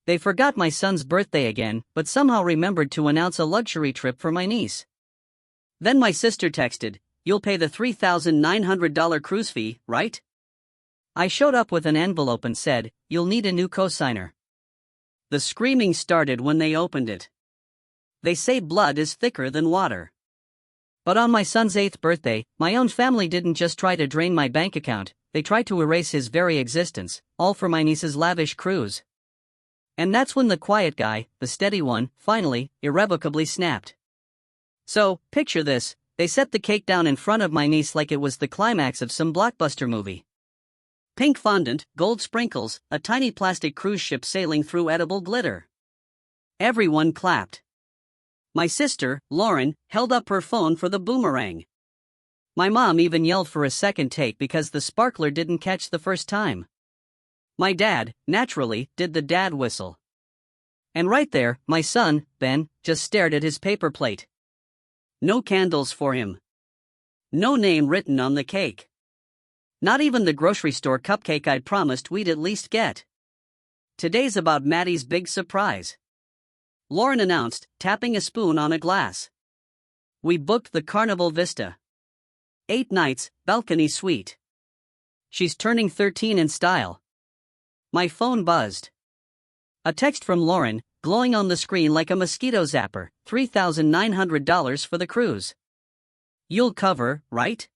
They forgot my son's birthday again, but somehow remembered to announce a luxury trip for my niece. Then my sister texted, "You'll pay the $3,900 cruise fee, right?" I showed up with an envelope and said, "You'll need a new cosigner." The screaming started when they opened it. They say blood is thicker than water. But on my son's 8th birthday, my own family didn't just try to drain my bank account, they tried to erase his very existence, all for my niece's lavish cruise. And that's when the quiet guy, the steady one, finally, irrevocably snapped. So, picture this, they set the cake down in front of my niece like it was the climax of some blockbuster movie. Pink fondant, gold sprinkles, a tiny plastic cruise ship sailing through edible glitter. Everyone clapped. My sister, Lauren, held up her phone for the boomerang. My mom even yelled for a second take because the sparkler didn't catch the first time. My dad, naturally, did the dad whistle. And right there, my son, Ben, just stared at his paper plate. No candles for him. No name written on the cake. Not even the grocery store cupcake I'd promised we'd at least get. Today's about Maddie's big surprise. Lauren announced, tapping a spoon on a glass. We booked the Carnival Vista. 8 nights, balcony suite. She's turning 13 in style. My phone buzzed. A text from Lauren, glowing on the screen like a mosquito zapper, $3,900 for the cruise. You'll cover, right?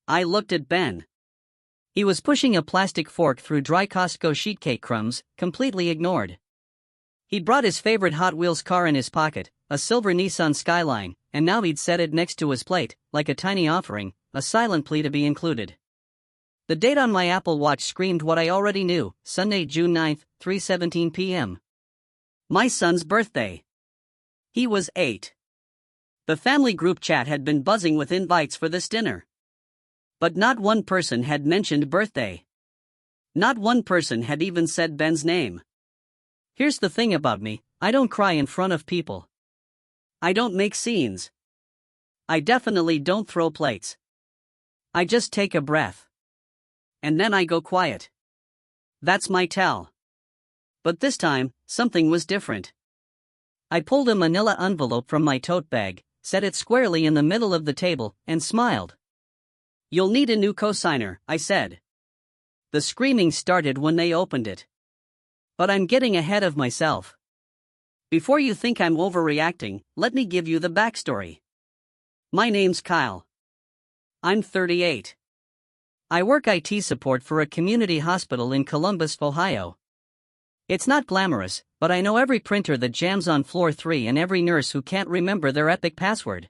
I looked at Ben. He was pushing a plastic fork through dry Costco sheet cake crumbs, completely ignored. He'd brought his favorite Hot Wheels car in his pocket, a silver Nissan Skyline, and now he'd set it next to his plate, like a tiny offering, a silent plea to be included. The date on my Apple Watch screamed what I already knew, Sunday, June 9th, 3:17 p.m. My son's birthday. He was 8. The family group chat had been buzzing with invites for this dinner. But not one person had mentioned birthday. Not one person had even said Ben's name. Here's the thing about me, I don't cry in front of people. I don't make scenes. I definitely don't throw plates. I just take a breath. And then I go quiet. That's my tell. But this time, something was different. I pulled a manila envelope from my tote bag, set it squarely in the middle of the table, and smiled. "You'll need a new cosigner," I said. The screaming started when they opened it. But I'm getting ahead of myself. Before you think I'm overreacting, let me give you the backstory. My name's Kyle. I'm 38. I work IT support for a community hospital in Columbus, Ohio. It's not glamorous, but I know every printer that jams on floor 3 and every nurse who can't remember their epic password.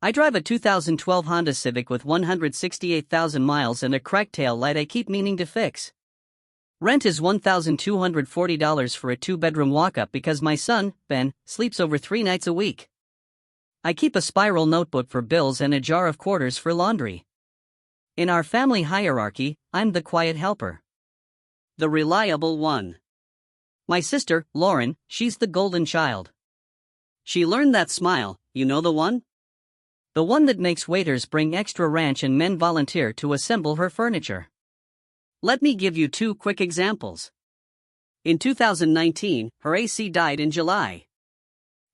I drive a 2012 Honda Civic with 168,000 miles and a cracked tail light I keep meaning to fix. Rent is $1,240 for a 2-bedroom walk-up because my son, Ben, sleeps over 3 nights a week. I keep a spiral notebook for bills and a jar of quarters for laundry. In our family hierarchy, I'm the quiet helper. The reliable one. My sister, Lauren, she's the golden child. She learned that smile, you know the one? The one that makes waiters bring extra ranch and men volunteer to assemble her furniture. Let me give you 2 quick examples. In 2019, her AC died in July.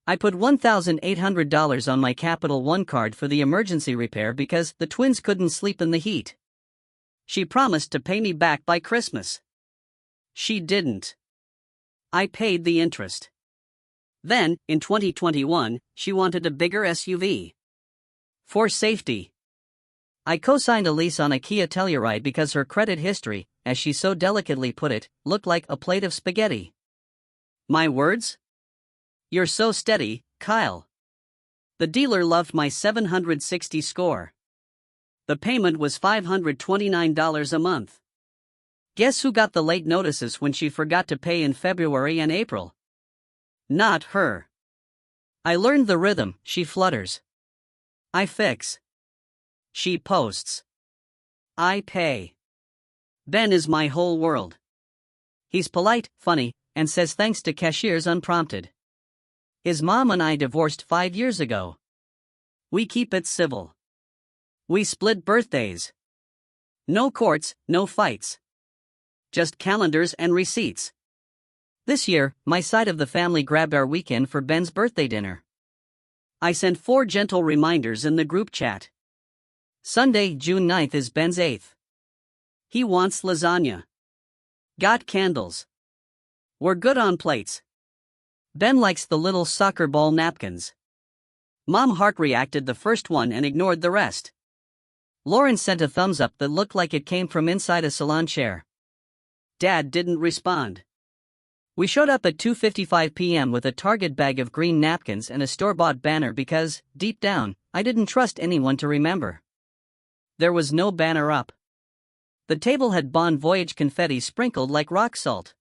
I put $1,800 on my Capital One card for the emergency repair because the twins couldn't sleep in the heat. She promised to pay me back by Christmas. She didn't. I paid the interest. Then, in 2021, she wanted a bigger SUV. For safety. I co-signed a lease on a Kia Telluride because her credit history, as she so delicately put it, looked like a plate of spaghetti. My words? You're so steady, Kyle. The dealer loved my 760 score. The payment was $529 a month. Guess who got the late notices when she forgot to pay in February and April? Not her. I learned the rhythm, she flutters. I fix. She posts. I pay. Ben is my whole world. He's polite, funny, and says thanks to cashiers unprompted. His mom and I divorced 5 years ago. We keep it civil. We split birthdays. No courts, no fights. Just calendars and receipts. This year, my side of the family grabbed our weekend for Ben's birthday dinner. I sent 4 gentle reminders in the group chat. Sunday, June 9th is Ben's 8th. He wants lasagna. Got candles. We're good on plates. Ben likes the little soccer ball napkins. Mom heart reacted the first one and ignored the rest. Lauren sent a thumbs up that looked like it came from inside a salon chair. Dad didn't respond. We showed up at 2:55 p.m. with a Target bag of green napkins and a store-bought banner because, deep down, I didn't trust anyone to remember. There was no banner up. The table had Bon Voyage confetti sprinkled like rock salt.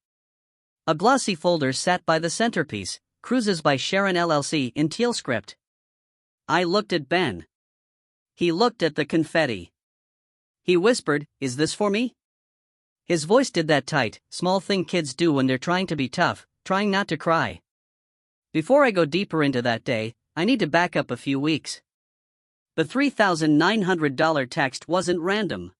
A glossy folder sat by the centerpiece, Cruises by Sharon LLC in teal script. I looked at Ben. He looked at the confetti. He whispered, "Is this for me?" His voice did that tight, small thing kids do when they're trying to be tough, trying not to cry. Before I go deeper into that day, I need to back up a few weeks. The $3,900 text wasn't random.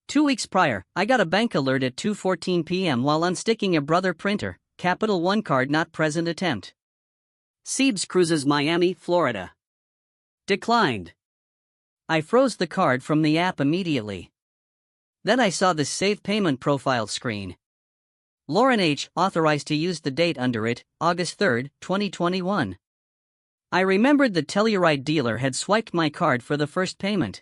2 weeks prior, I got a bank alert at 2:14 p.m. while unsticking a Brother printer, Capital One card not present attempt. Seebs Cruises Miami, Florida. Declined. I froze the card from the app immediately. Then I saw the Save Payment Profile screen. Lauren H. authorized to use the date under it, August 3, 2021. I remembered the Telluride dealer had swiped my card for the first payment.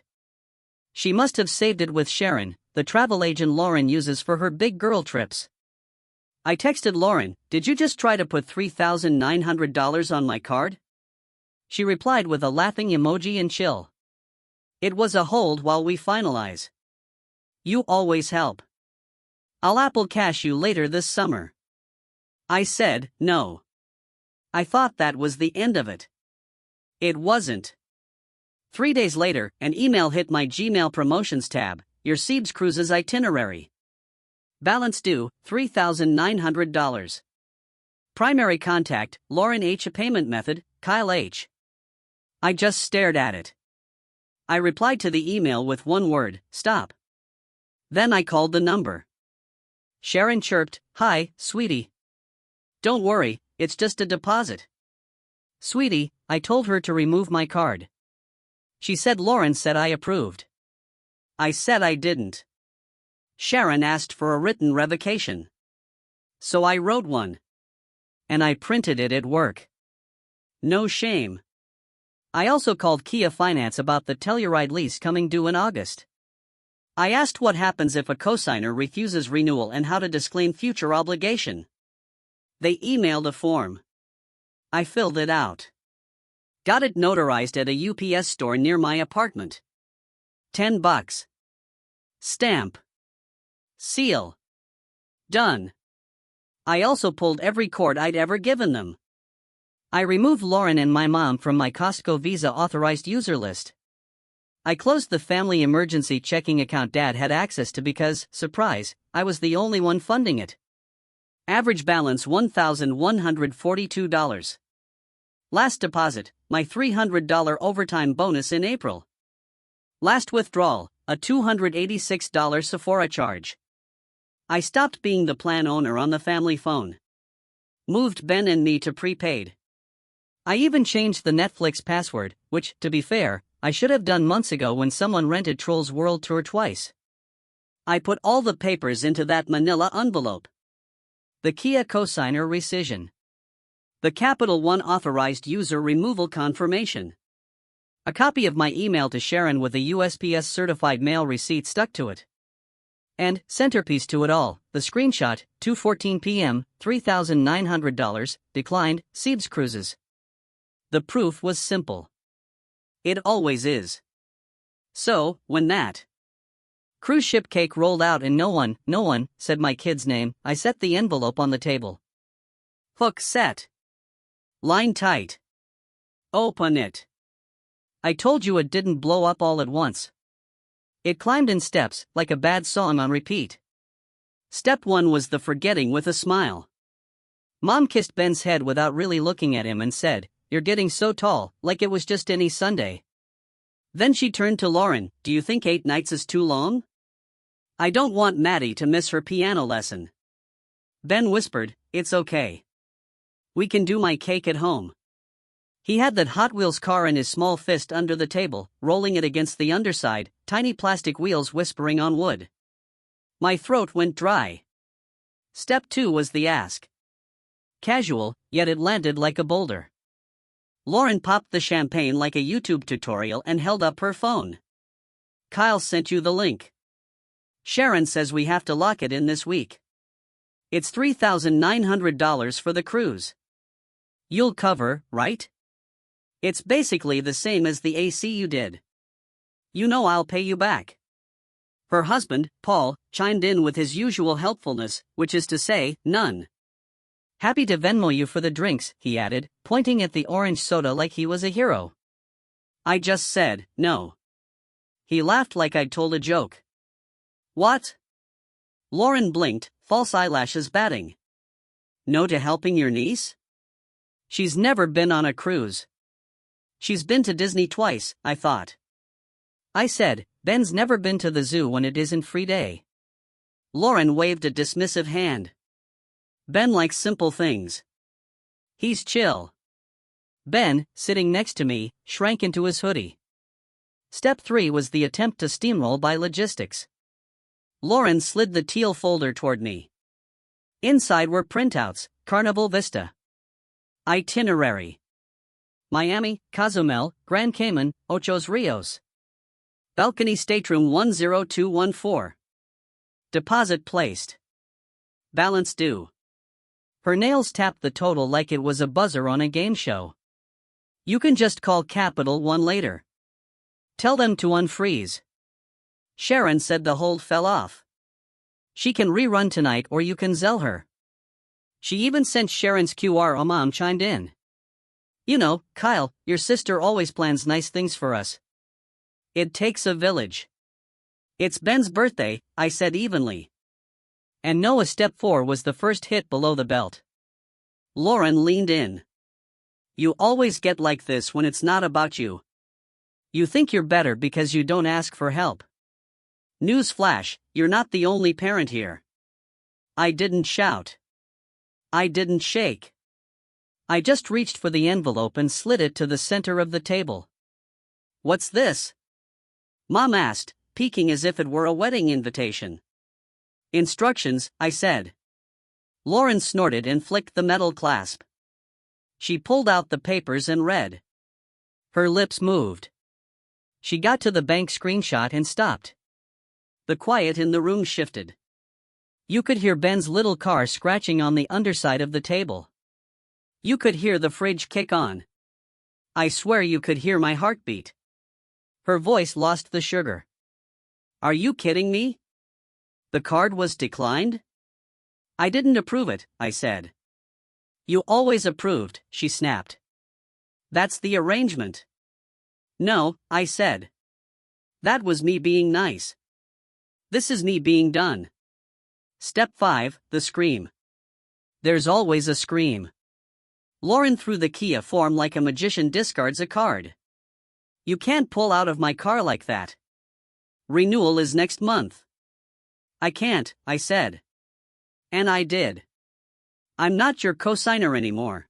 She must have saved it with Sharon, the travel agent Lauren uses for her big girl trips. I texted Lauren, "Did you just try to put $3,900 on my card?" She replied with a laughing emoji and chill. It was a hold while we finalize. You always help. I'll Apple Cash you later this summer. I said, no. I thought that was the end of it. It wasn't. 3 days later, an email hit my Gmail promotions tab, your Seebs Cruises itinerary. Balance due, $3,900. Primary contact, Lauren H. Payment method, Kyle H. I just stared at it. I replied to the email with one word, stop. Then I called the number. Sharon chirped, "Hi, sweetie. Don't worry, it's just a deposit." "Sweetie," I told her to remove my card. She said Lauren said I approved. I said I didn't. Sharon asked for a written revocation. So I wrote one. And I printed it at work. No shame. I also called Kia Finance about the Telluride lease coming due in August. I asked what happens if a cosigner refuses renewal and how to disclaim future obligation. They emailed a form. I filled it out. Got it notarized at a UPS store near my apartment. $10. Stamp. Seal. Done. I also pulled every cord I'd ever given them. I removed Lauren and my mom from my Costco Visa authorized user list. I closed the family emergency checking account Dad had access to because, surprise, I was the only one funding it. Average balance $1,142. Last deposit, my $300 overtime bonus in April. Last withdrawal, a $286 Sephora charge. I stopped being the plan owner on the family phone. Moved Ben and me to prepaid. I even changed the Netflix password, which, to be fair, I should have done months ago when someone rented Trolls World Tour twice. I put all the papers into that manila envelope. The Kia cosigner rescission. The Capital One authorized user removal confirmation. A copy of my email to Sharon with a USPS certified mail receipt stuck to it. And, centerpiece to it all, the screenshot, 2:14 p.m., $3,900, declined, Seebs Cruises. The proof was simple. It always is. So, when that cruise ship cake rolled out and no one, said my kid's name, I set the envelope on the table. Hook set. Line tight. Open it. I told you it didn't blow up all at once. It climbed in steps, like a bad song on repeat. Step 1 was the forgetting with a smile. Mom kissed Ben's head without really looking at him and said, "You're getting so tall," like it was just any Sunday. Then she turned to Lauren, "Do you think 8 nights is too long? I don't want Maddie to miss her piano lesson." Ben whispered, "It's okay. We can do my cake at home." He had that Hot Wheels car in his small fist under the table, rolling it against the underside, tiny plastic wheels whispering on wood. My throat went dry. Step 2 was the ask. Casual, yet it landed like a boulder. Lauren popped the champagne like a YouTube tutorial and held up her phone. "Kyle sent you the link. Sharon says we have to lock it in this week. It's $3,900 for the cruise. You'll cover, right? It's basically the same as the AC you did. You know I'll pay you back." Her husband, Paul, chimed in with his usual helpfulness, which is to say, none. "Happy to Venmo you for the drinks," he added, pointing at the orange soda like he was a hero. I just said, no. He laughed like I'd told a joke. "What?" Lauren blinked, false eyelashes batting. "No to helping your niece? She's never been on a cruise. She's been to Disney twice, I thought." I said, "Ben's never been to the zoo when it isn't free day." Lauren waved a dismissive hand. "Ben likes simple things. He's chill." Ben, sitting next to me, shrank into his hoodie. Step 3 was the attempt to steamroll by logistics. Lauren slid the teal folder toward me. Inside were printouts, Carnival Vista. Itinerary. Miami, Cozumel, Grand Cayman, Ochos Rios. Balcony Stateroom 10214. Deposit placed. Balance due. Her nails tapped the total like it was a buzzer on a game show. "You can just call Capital One later. Tell them to unfreeze." Sharon said the hold fell off. "She can rerun tonight or you can Zelle her." She even sent Sharon's QR. Mom chimed in. "You know, Kyle, your sister always plans nice things for us. It takes a village." "It's Ben's birthday," I said evenly. And no, step 4 was the first hit below the belt. Lauren leaned in. "You always get like this when it's not about you. You think you're better because you don't ask for help. Newsflash, you're not the only parent here." I didn't shout. I didn't shake. I just reached for the envelope and slid it to the center of the table. "What's this?" Mom asked, peeking as if it were a wedding invitation. "Instructions," I said. Lauren snorted and flicked the metal clasp. She pulled out the papers and read. Her lips moved. She got to the bank screenshot and stopped. The quiet in the room shifted. You could hear Ben's little car scratching on the underside of the table. You could hear the fridge kick on. I swear you could hear my heartbeat. Her voice lost the sugar. "Are you kidding me? The card was declined?" "I didn't approve it," I said. "You always approved," she snapped. "That's the arrangement." "No," I said. "That was me being nice. This is me being done." Step 5, the scream. There's always a scream. Lauren threw the key a form like a magician discards a card. "You can't pull out of my car like that. Renewal is next month." "I can't," I said. And I did. "I'm not your cosigner anymore."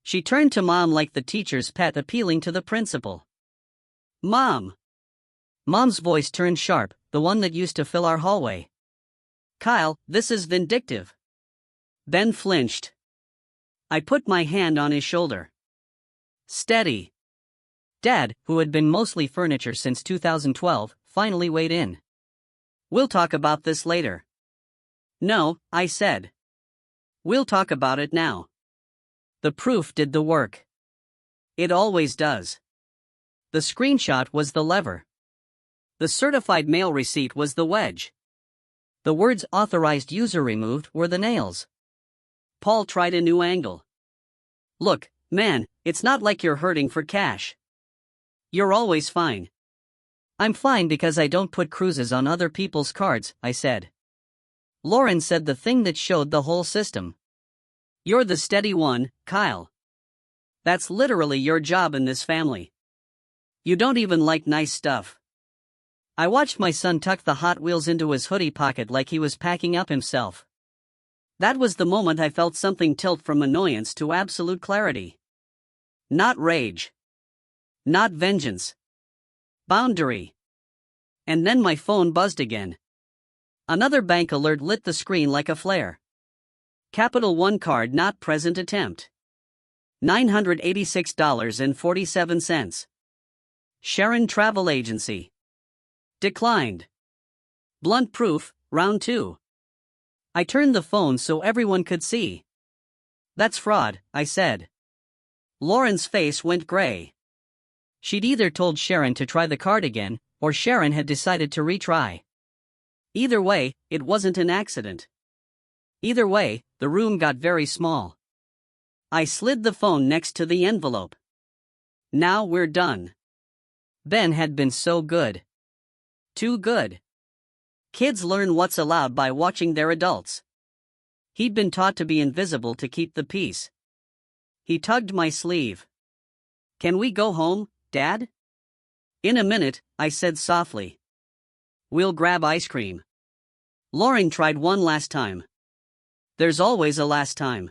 She turned to Mom like the teacher's pet appealing to the principal. "Mom." Mom's voice turned sharp, the one that used to fill our hallway. "Kyle, this is vindictive." Ben flinched. I put my hand on his shoulder. "Steady." Dad, who had been mostly furniture since 2012, finally weighed in. "We'll talk about this later." "No," I said. "We'll talk about it now." The proof did the work. It always does. The screenshot was the lever. The certified mail receipt was the wedge. The words "authorized user removed" were the nails. Paul tried a new angle. "Look, man, it's not like you're hurting for cash. You're always fine." "I'm fine because I don't put cruises on other people's cards," I said. Lauren said the thing that showed the whole system. "You're the steady one, Kyle. That's literally your job in this family. You don't even like nice stuff." I watched my son tuck the Hot Wheels into his hoodie pocket like he was packing up himself. That was the moment I felt something tilt from annoyance to absolute clarity. Not rage. Not vengeance. Boundary. And then my phone buzzed again. Another bank alert lit the screen like a flare. Capital One card not present attempt. $986.47. Sharon Travel Agency. Declined. Blunt proof, round 2. I turned the phone so everyone could see. That's fraud, I said. Lauren's face went gray. She'd either told Sharon to try the card again, or Sharon had decided to retry. Either way, it wasn't an accident. Either way, the room got very small. I slid the phone next to the envelope. Now we're done. Ben had been so good. Too good. Kids learn what's allowed by watching their adults. He'd been taught to be invisible to keep the peace. He tugged my sleeve. Can we go home, Dad? In a minute, I said softly. We'll grab ice cream. Lauren tried one last time. There's always a last time.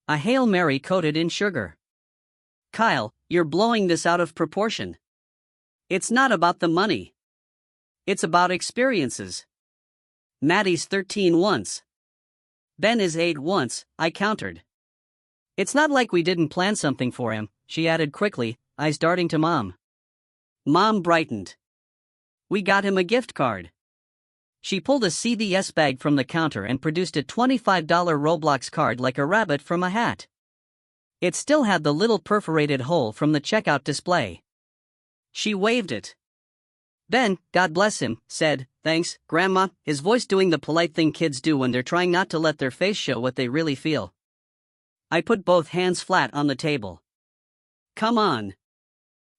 A Hail Mary coated in sugar. Kyle, you're blowing this out of proportion. It's not about the money. It's about experiences. Maddie's 13 once. Ben is 8 once, I countered. It's not like we didn't plan something for him, she added quickly, eyes darting to Mom. Mom brightened. We got him a gift card. She pulled a CVS bag from the counter and produced a $25 Roblox card like a rabbit from a hat. It still had the little perforated hole from the checkout display. She waved it. Ben, God bless him, said, thanks, Grandma, his voice doing the polite thing kids do when they're trying not to let their face show what they really feel. I put both hands flat on the table. Come on.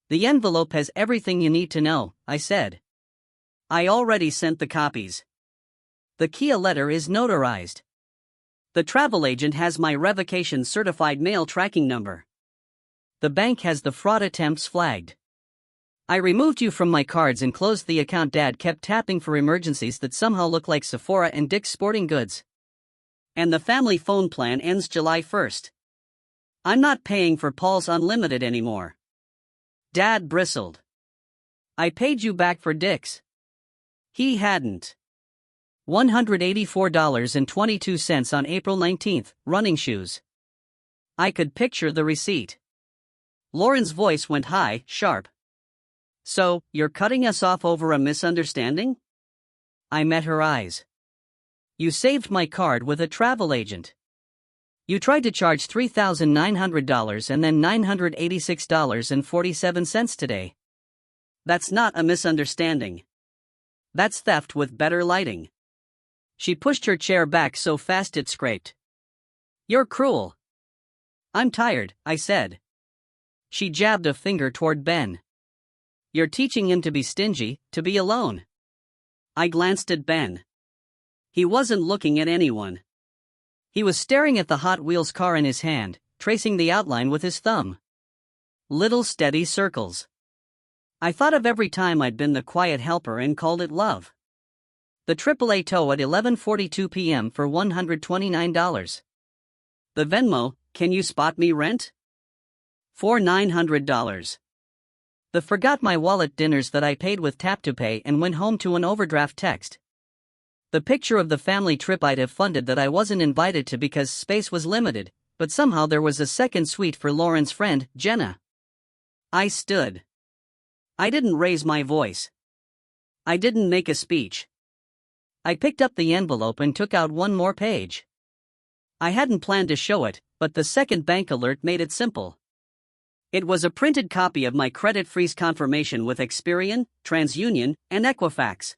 The envelope has everything you need to know, I said. I already sent the copies. The Kia letter is notarized. The travel agent has my revocation certified mail tracking number. The bank has the fraud attempts flagged. I removed you from my cards and closed the account. Dad kept tapping for emergencies that somehow look like Sephora and Dick's Sporting Goods. And the family phone plan ends July 1st. I'm not paying for Paul's Unlimited anymore. Dad bristled. I paid you back for Dick's. He hadn't. $184.22 on April 19th, running shoes. I could picture the receipt. Lauren's voice went high, sharp. So, you're cutting us off over a misunderstanding? I met her eyes. You saved my card with a travel agent. You tried to charge $3,900 and then $986.47 today. That's not a misunderstanding. That's theft with better lighting. She pushed her chair back so fast it scraped. You're cruel. I'm tired, I said. She jabbed a finger toward Ben. You're teaching him to be stingy, to be alone. I glanced at Ben. He wasn't looking at anyone. He was staring at the Hot Wheels car in his hand, tracing the outline with his thumb. Little steady circles. I thought of every time I'd been the quiet helper and called it love. The AAA tow at 11:42 p.m. for $129. The Venmo, can you spot me rent? For $900. The forgot my wallet dinners that I paid with Tap to Pay and went home to an overdraft text. The picture of the family trip I'd have funded that I wasn't invited to because space was limited, but somehow there was a second suite for Lauren's friend, Jenna. I stood. I didn't raise my voice. I didn't make a speech. I picked up the envelope and took out one more page. I hadn't planned to show it, but the second bank alert made it simple. It was a printed copy of my credit freeze confirmation with Experian, TransUnion, and Equifax.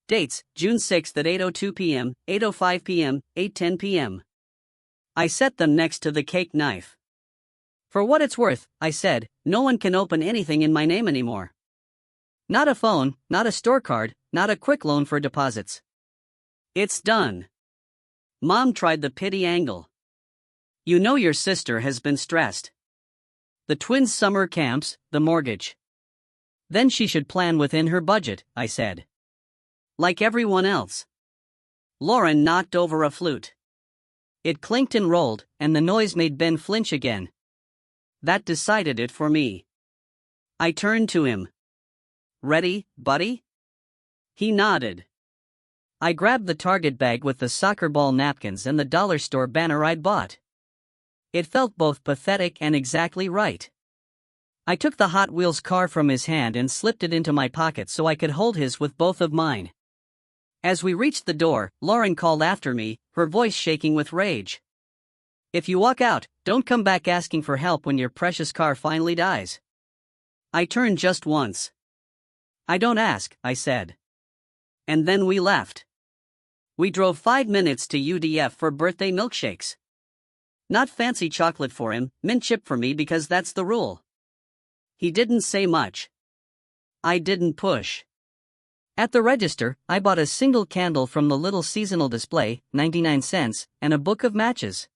Dates, June 6th at 8:02 p.m., 8:05 p.m., 8:10 p.m. I set them next to the cake knife. For what it's worth, I said, no one can open anything in my name anymore. Not a phone, not a store card, not a quick loan for deposits. It's done. Mom tried the pity angle. You know your sister has been stressed. The twins' summer camps, the mortgage. Then she should plan within her budget, I said. Like everyone else. Lauren knocked over a flute. It clinked and rolled, and the noise made Ben flinch again. That decided it for me. I turned to him. "Ready, buddy?" He nodded. I grabbed the Target bag with the soccer ball napkins and the dollar store banner I'd bought. It felt both pathetic and exactly right. I took the Hot Wheels car from his hand and slipped it into my pocket so I could hold his with both of mine. As we reached the door, Lauren called after me, her voice shaking with rage. "If you walk out, don't come back asking for help when your precious car finally dies." I turned just once. "I don't ask," I said. And then we left. We drove 5 minutes to UDF for birthday milkshakes. Not fancy chocolate for him, mint chip for me because that's the rule. He didn't say much. I didn't push. At the register, I bought a single candle from the little seasonal display, 99 cents, and a book of matches.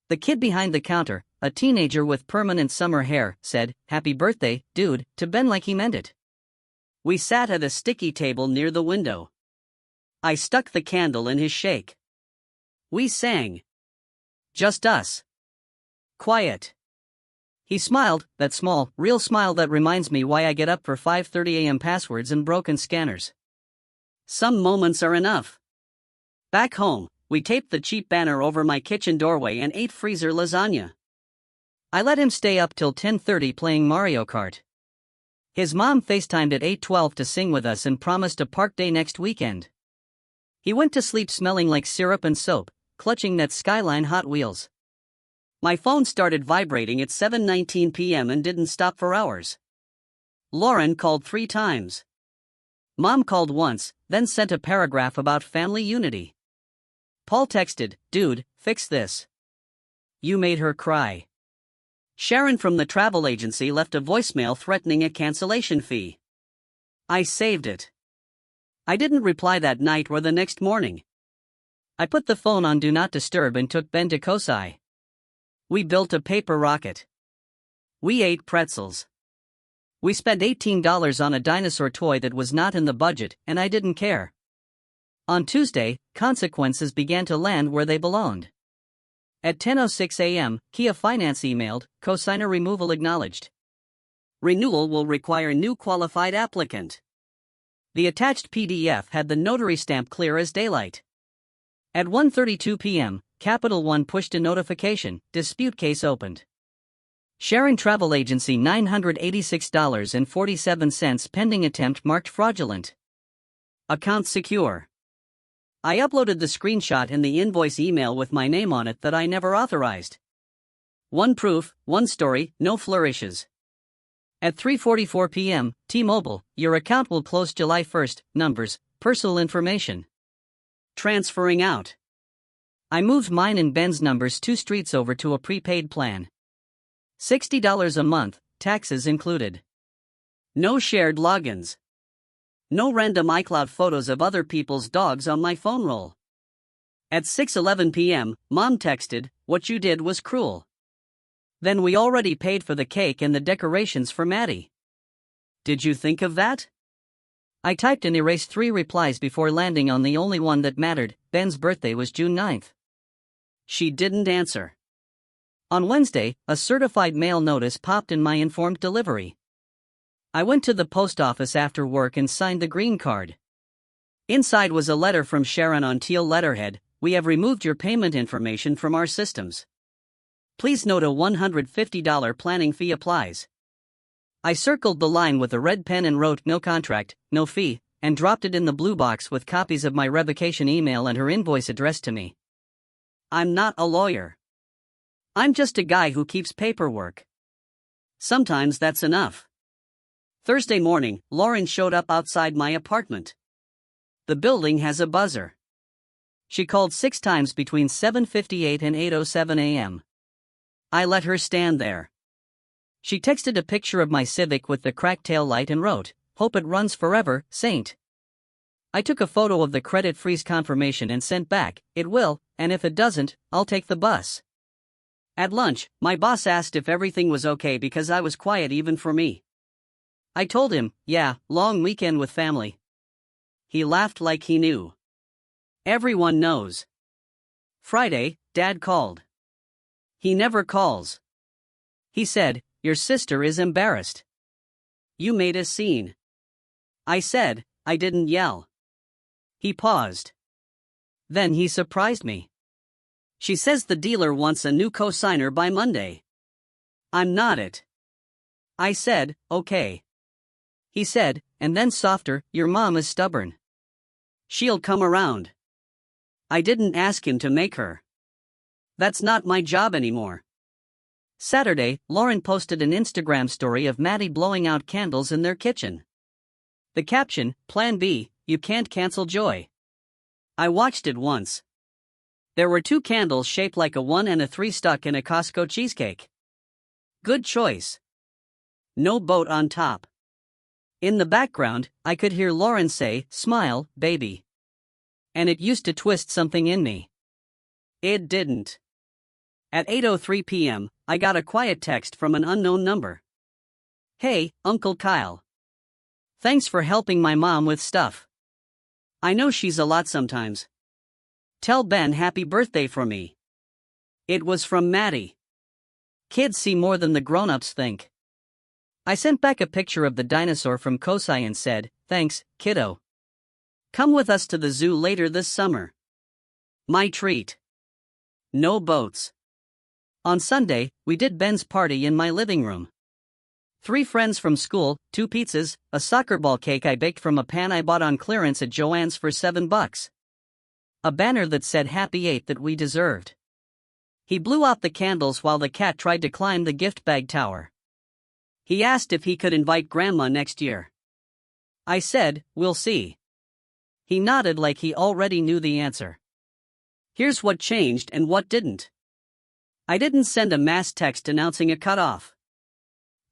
The kid behind the counter, a teenager with permanent summer hair, said, "Happy birthday, dude," to Ben like he meant it. We sat at a sticky table near the window. I stuck the candle in his shake. We sang. Just us. Quiet. He smiled, that small, real smile that reminds me why I get up for 5:30 a.m. passwords and broken scanners. Some moments are enough. Back home, we taped the cheap banner over my kitchen doorway and ate freezer lasagna. I let him stay up till 10:30 playing Mario Kart. His mom FaceTimed at 8:12 to sing with us and promised a park day next weekend. He went to sleep smelling like syrup and soap, clutching that Skyline Hot Wheels. My phone started vibrating at 7:19 p.m. and didn't stop for hours. Lauren called 3 times. Mom called once, then sent a paragraph about family unity. Paul texted, "Dude, fix this. You made her cry." Sharon from the travel agency left a voicemail threatening a cancellation fee. I saved it. I didn't reply that night or the next morning. I put the phone on Do Not Disturb and took Ben to Kosai. We built a paper rocket. We ate pretzels. We spent $18 on a dinosaur toy that was not in the budget, and I didn't care. On Tuesday, consequences began to land where they belonged. At 10:06 a.m., Kia Finance emailed, "Cosigner removal acknowledged. Renewal will require new qualified applicant." The attached PDF had the notary stamp clear as daylight. At 1:32 p.m., Capital One pushed a notification, dispute case opened. Sharon Travel Agency $986.47 pending attempt marked fraudulent. Account secure. I uploaded the screenshot and the invoice email with my name on it that I never authorized. One proof, one story, no flourishes. At 3:44 p.m., T-Mobile, your account will close July 1st, numbers, personal information. Transferring out. I moved mine and Ben's numbers 2 streets over to a prepaid plan. $60 a month, taxes included. No shared logins. No random iCloud photos of other people's dogs on my phone roll. At 6:11 p.m., Mom texted, "What you did was cruel." Then we already paid for the cake and the decorations for Maddie. Did you think of that? I typed and erased 3 replies before landing on the only one that mattered. Ben's birthday was June 9th. She didn't answer. On Wednesday, a certified mail notice popped in my informed delivery. I went to the post office after work and signed the green card. Inside was a letter from Sharon on teal letterhead, "We have removed your payment information from our systems. Please note a $150 planning fee applies." I circled the line with a red pen and wrote "No contract, no fee," and dropped it in the blue box with copies of my revocation email and her invoice addressed to me. I'm not a lawyer. I'm just a guy who keeps paperwork. Sometimes that's enough. Thursday morning, Lauren showed up outside my apartment. The building has a buzzer. She called 6 times between 7:58 and 8:07 a.m. I let her stand there. She texted a picture of my Civic with the cracked tail light and wrote, "Hope it runs forever, Saint." I took a photo of the credit freeze confirmation and sent back, "It will, and if it doesn't, I'll take the bus." At lunch, my boss asked if everything was okay because I was quiet even for me. I told him, "Yeah, long weekend with family." He laughed like he knew. Everyone knows. Friday, Dad called. He never calls. He said, "Your sister is embarrassed. You made a scene." I said, "I didn't yell." He paused. Then he surprised me. "She says the dealer wants a new cosigner by Monday." I'm not it. I said, "Okay." He said, and then softer, "Your mom is stubborn. She'll come around." I didn't ask him to make her. That's not my job anymore. Saturday, Lauren posted an Instagram story of Maddie blowing out candles in their kitchen. The caption, "Plan B, you can't cancel joy." I watched it once. There were 2 candles shaped like a 1 and a 3 stuck in a Costco cheesecake. Good choice. No boat on top. In the background, I could hear Lauren say, "Smile, baby." And it used to twist something in me. It didn't. At 8:03 p.m., I got a quiet text from an unknown number. "Hey, Uncle Kyle. Thanks for helping my mom with stuff. I know she's a lot sometimes. Tell Ben happy birthday for me." It was from Maddie. Kids see more than the grown-ups think. I sent back a picture of the dinosaur from Kosai and said, "Thanks, kiddo. Come with us to the zoo later this summer." My treat. No boats. On Sunday, we did Ben's party in my living room. 3 friends from school, 2 pizzas, a soccer ball cake I baked from a pan I bought on clearance at Joann's for $7. A banner that said Happy 8 that we deserved. He blew out the candles while the cat tried to climb the gift bag tower. He asked if he could invite Grandma next year. I said, "We'll see." He nodded like he already knew the answer. Here's what changed and what didn't. I didn't send a mass text announcing a cutoff.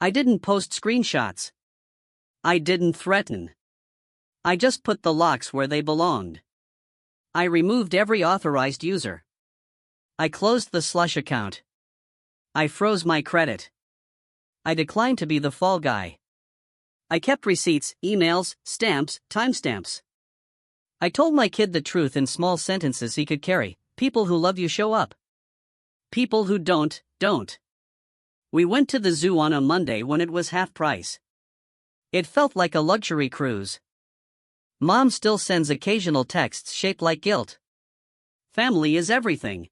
I didn't post screenshots. I didn't threaten. I just put the locks where they belonged. I removed every authorized user. I closed the slush account. I froze my credit. I declined to be the fall guy. I kept receipts, emails, stamps, timestamps. I told my kid the truth in small sentences he could carry. People who love you show up. People who don't, don't. We went to the zoo on a Monday when it was half price. It felt like a luxury cruise. Mom still sends occasional texts shaped like guilt. Family is everything.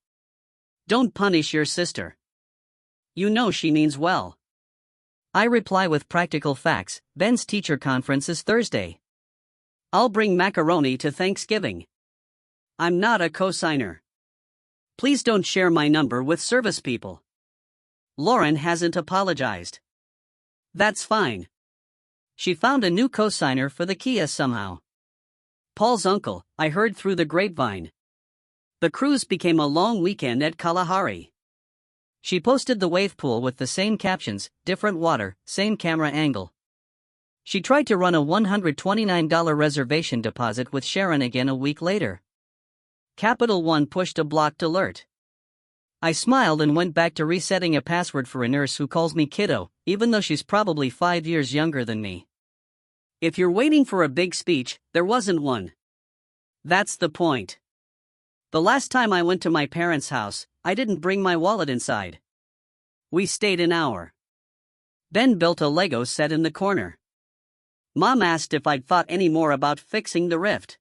Don't punish your sister. You know she means well. I reply with practical facts. Ben's teacher conference is Thursday. I'll bring macaroni to Thanksgiving. I'm not a cosigner. Please don't share my number with service people. Lauren hasn't apologized. That's fine. She found a new cosigner for the Kia somehow. Paul's uncle, I heard through the grapevine. The cruise became a long weekend at Kalahari. She posted the wave pool with the same captions, different water, same camera angle. She tried to run a $129 reservation deposit with Sharon again a week later. Capital One pushed a blocked alert. I smiled and went back to resetting a password for a nurse who calls me kiddo, even though she's probably 5 years younger than me. If you're waiting for a big speech, there wasn't one. That's the point. The last time I went to my parents' house, I didn't bring my wallet inside. We stayed an hour. Ben built a Lego set in the corner. Mom asked if I'd thought any more about fixing the rift.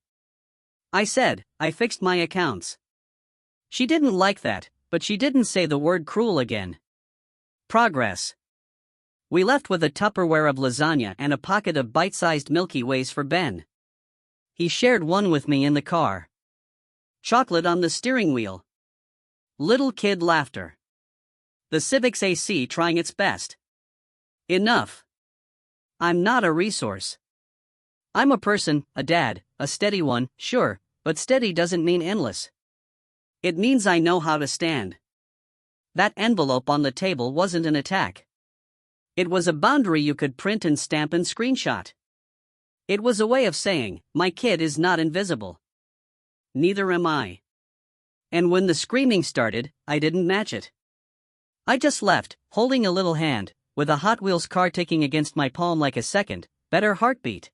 I said, I fixed my accounts. She didn't like that, but she didn't say the word cruel again. Progress. We left with a Tupperware of lasagna and a pocket of bite-sized Milky Ways for Ben. He shared one with me in the car. Chocolate on the steering wheel. Little kid laughter. The Civic's AC trying its best. Enough. I'm not a resource. I'm a person, a dad, a steady one, sure, but steady doesn't mean endless. It means I know how to stand. That envelope on the table wasn't an attack. It was a boundary you could print and stamp and screenshot. It was a way of saying, my kid is not invisible. Neither am I. And when the screaming started, I didn't match it. I just left, holding a little hand, with a Hot Wheels car ticking against my palm like a second, better heartbeat.